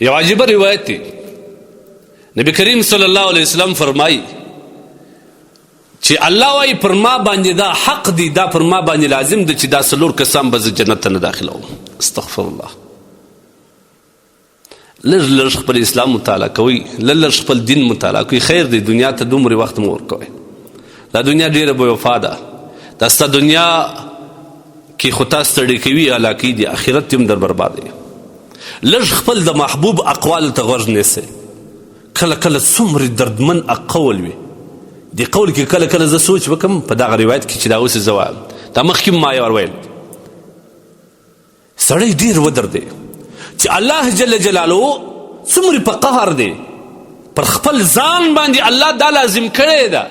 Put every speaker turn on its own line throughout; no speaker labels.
یو عجیبه روایت دی. نبی کریم صلی الله علیه وسلم فرمایي چې الله وایي پر ما باندې دا حق دی، دا پر ما باندې لازم دی چې دا 4 کسان به زه جنت ته نه داخلوم. استغفر الله. لږ لږ خپل اسلام مطالعه کوئ، لږ لږ خپل دین مطالعه کوئ. خیر دی دنیا ته دومره وخت مه ورکوئ. دا دنیا ډېره بېوفا ده. دا ستا دنیا کې خو تا ستړی کوي، هلاکوي دي، آخرت هم در بربادوي. لږ خپل د محبوب اقوالو ته غوږ نیسئ. کله کله څومره دردمن قول وي، دې قول کې کله کله زه سوچ وکړم په دغه روایت کې چې دا اوس زه وایم، دا مخکې ما یې ویل سړی ډېر ودردی چې الله جل جلاله څومره په قهر دی، پر خپل ځان باندې الله دا لازم کړی ده،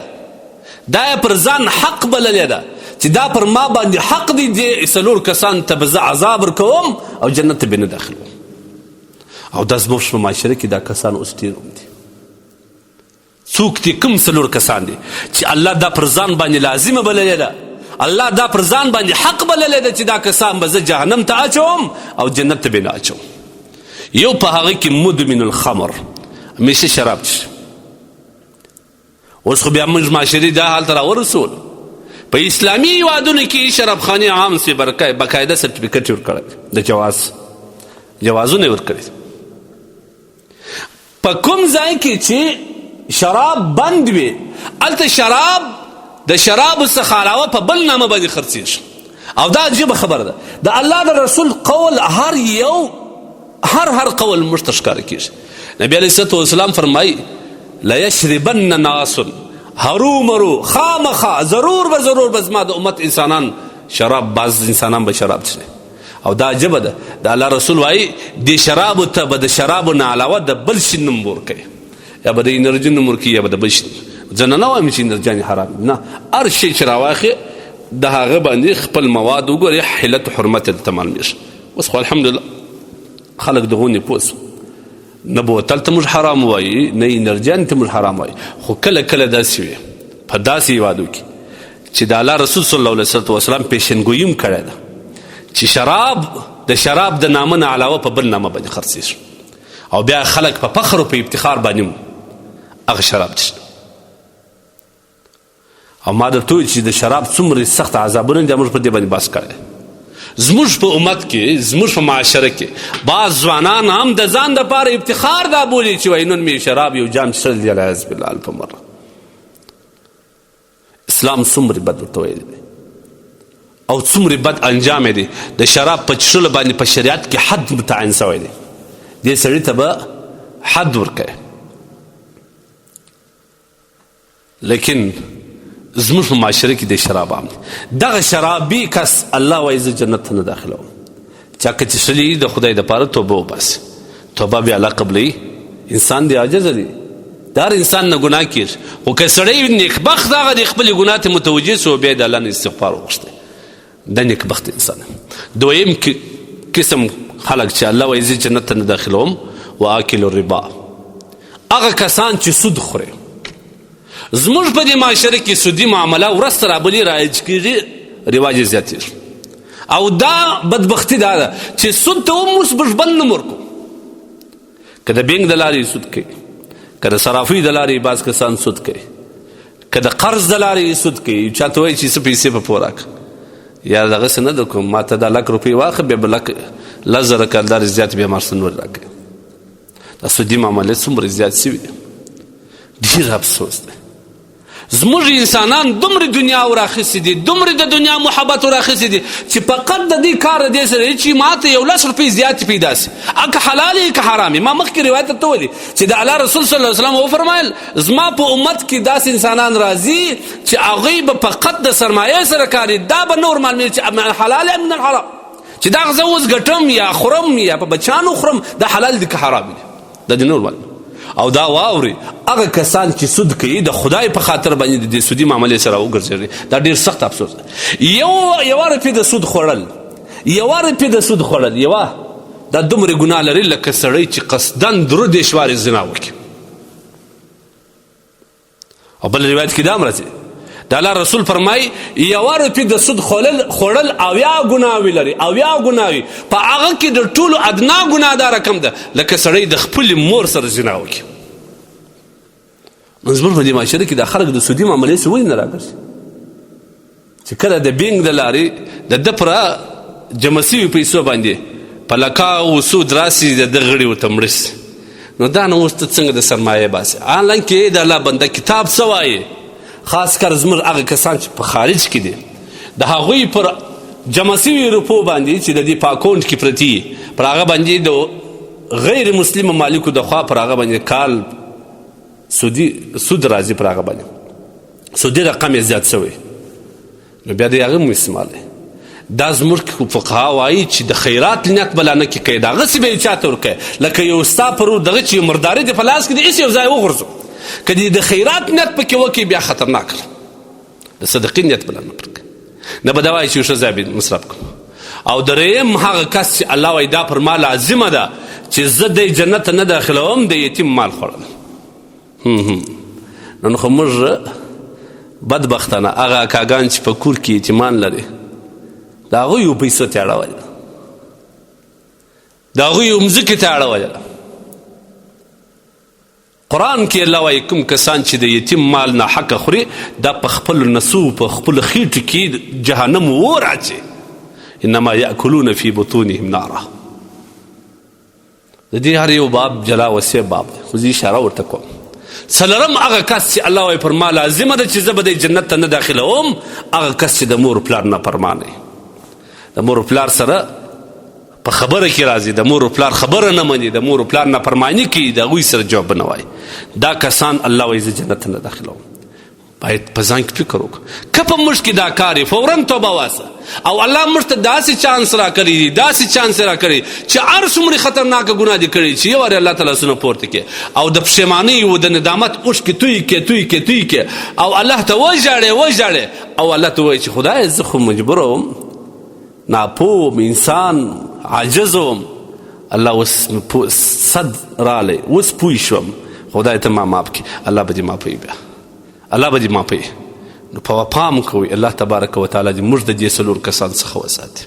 دا یې پر ځان حق بللی ده چې دا پر ما باندې حق دی، دې 4 کسان ته به زه عذاب ورکوم او جنت ته به نه داخلوم. او دا زموږ په معاشره کې دا کسان اوس ډېر دي. څوک دي؟ کوم 4 کسان دي چې الله دا پر ځان باندې لازمه بللی ده، الله دا پر ځان باندې حق بللی ده چې دا کسان به زه جهنم ته اچوم او جنت ته به نه اچوم. یو په هغه کې مدمن الخمر، همیشه شراب څښي. اوس خو بیا موږ معاشرې دا حال ته راورسول، په اسلامي هېوادونو کې شرابخانې عام سوې، باقاعده سرټیفیکټ یې ورکړی د جوازونه یې ورکړي. په کوم ځای کې چې شراب بند وي هلته شراب د شرابو څخه علاوه په بل نامه باندې خرڅېږي. او دا عجیبه خبره ده. د الله د رسول قول هر قول موږ ته ښکاره کېږي. نبي علیه الصلاة والسلام فرمایي لیشربن ناس هرومرو، خامخا ضرور به زما د امت انسانان شراب، بعض انسانان به شراب څښي. او دا عجبه ده، د الله رسول وایي دې شرابو ته به د شرابو نه علاوه د بل شي نوم ورکوي، یا به د انرژي نوم ورکوي، یا به د بل شي. زه نه وایم چې انرجیانې حرام دي، نه، هر شی چې راواخلې د هغه باندې خپل مواد وګورې، حلت و حرمت یې درته معلومېږي. اوس خو الحمدلله خلک دغو نه پوه سو، نه بوتل ته موږ حرام وایي، نه انرجیانې ته موږ حرام وایي. خو کله کله داسې وي په داسې هېوادو کې چې د الله رسول صلی الله علیه وسلم پیشنګویي هم کړې ده چې د شراب د نامه نه علاوه په بل نامه باندې خرڅېږي، او بیا خلک په فخر او په افتخار باندې هغه شراب څښي. او ما درته وویل چې د شراب څومره سخت عذابونه دي، موږ په دې باندې بحث کړی. زموږ په امت کې، زموږ په معاشره کې بعض ځوانان هم د ځان دپاره افتخار دا بولي چې وایي نن مې شراب یو جام څښلی دی، العیاذ بالله الف مره. اسلام څومره بد ورته ویلی دی او څومره بد انجام دی. د شراب په څښلو باندې په شریعت کې حد متعین شوی دی، دې سړي ته به حد ورکوي. لیکن زموږ په معاشره کې د شراب عام دی. دغه شرابي کس الله وایي زه جنت ته نه داخلوم. چا که څښلي د خدای دپاره توبه وباسي، توبه بیا الله قبلوي. انسان دی عاجزه دی، د هر انسان نه ګناه کېږي، خو که سړی نیکبخت هغه د خپلې ګناه ته متوجه سو، بیا د الله نه استغفار وغوښتی، دا نیکبخت انسان. دویم قسم خلک چې الله وایي زه جنت ته نه داخلوم، واکل الربا، هغه کسان چې سود خوري. زموږ په دې معاشره کې سودي معامله ورځ تر بلې رایج کېږي، رواج یې زیاتېږي. او دا بدبختي دا ده چې سود ته هم اوس موږ بل نه ورکو. که د بینک د لارې سود کوي، که د صرافۍ د لارې بعض کسان سود کوي، که د قرض د لارې سود کوي. چاته وایي چې څه پیسې په پور راکړه، یا دغسې نه در کوم، ما ته دا 1,00,000 روپۍ واخله، بیا به 10,000 کلدارې زیات بیا مارسه نور راکوي. دا سودي معاملې څومره زیات شوي دي، ډېر افسوس دی. زموږ انسانان دومره دنیا وراخیستې دي، دومره د دنیا محبت وراخیستې دي چې فقط د دې کار د دې سره چې ما ته 1,00,000 روپۍ زیاتې پیدا شي، که حلال یې که حرام یې. ما مخکې روایت درته ویلي چې د الله رسول صلی الله علیه وسلم وفرمایل زما په امت کې داسې انسانان راځي چې هغوی به فقط د سرمایې سره کاري، دا به نور معلومېږي چې من حلال یا من الحرام، چې دا زه اوس ګټم یا خورم یا په بچیانو خورم، دا حلال دي که حرام دي، دا دې نور معلوم. او دا واوري هغه کسان چې سود کوي د خدای په خاطر باندې د سودي معاملې سره وګرځېږي، دا ډېر سخت افسوس ده. یوه روپۍ د سود خوړل، دا دومره ګناه لري لکه سړی چې قصدن 3 دیشوارې زنا وکړي. او بل روایت کې دا هم راځي د الله رسول فرمایي 1 روپۍ د سود خوړل 80 ګناوې لري 80 ګناوې په هغه کې د ټولو ادنا ګناه دا رقم ده لکه سړی د خپلې مور سره زنا وکړي. نو زموږ په دې معاشره کې د خلک د سودي معاملې څه ولې نه راګرځي چې کله د بینک د لارې د ده پر جمع سوي پیسو باندې په لکاو سود راسي د ده غړي ورته مړه سي نو دا نه اوس ته څنګه د سرمایې باسي. حالانکې د الله بنده کتاب څه وایي خاص کر زموږ هغه کسان چې په خارج کې دي د هغوی پر جمع سوي روپو باندې چې د دې په اکاونټ کې پرتي پر هغه باندې د غیر مسلم مالکو د خوا پر هغه باندې کال سود راځي پر هغه باندې سودي رقم یې زیات شوی نو بیا د هغه هم استعمال دی. دا زموږ فقها وایي چې د خیرات نیت بلا نه کوي دغسې به یې چاته ورکوي لکه یو ستا پر دغه چې یو مرداري دی په لاس کې د هېڅ یو ځای وغورځو که د خیرات نیت پکې وکړي بیا خطرناک ده د صدقې نیت بلا نه پرکوي نه به دا وایي چې یو ښه ځای به مصرف کړم. او دریم هغه کس چې الله وایي دا پر ما لازمه ده چې زه دی جنت ته نه داخلوم د یتیم مال خوړل. نن خو موږ بدبختانه هغه اکاګان چې په کور کې یتیمان لري د هغوی یو پیسو ته اړولې د هغوی یو مځکې ته اړولې. قرآن کې الله وایي کوم کسان چې د یتیم مال ناحقه خوري دا په خپلو نسو په خپلو خېټو کې جهنم اور اچي انما یاکلون فی بطونهم نارا. د دې هر یو باب جلا وسیع باب دی خو زه اشاره ورته کوم. څلورم هغه کس چې الله وایي پر ما لازمه ده چې زه به د جنت ته نه داخلوم هغه کس چې د مور پلار نافرمانه د مور پلار سره په خبره کې راځي د مور پلار خبره نه مني د مور پلار نافرمانی کوي د هغوی سره جواب نه وایي دا کسان الله وایي زه جنت ته نه داخلوم. باید په ځان کې فکر وکړو که په موږ کې دا کار یې فورا توبه واسه او الله موږ ته داسې چانس راکړی دي داسې چانس راکړی چې هر څومره خطرناکه ګناه دې کړی چې یو وارې الله تعالی سونه پورته کړي او د پښیمانۍ و د ندامت اوښکې توی کړي او الله ته وژاړې او الله ته وایي چې خدای زه خو مجبور وم ناپوه انسان عاجز وم الله اوس صد رالی اوس پوه شوم خدای ته ما معاف کړي الله به دې معافوي بیا الله به دې معافوي. نو په پام کوئ الله تبارک وتعالی دې موږ د دې څلور کسان څخه وساتي.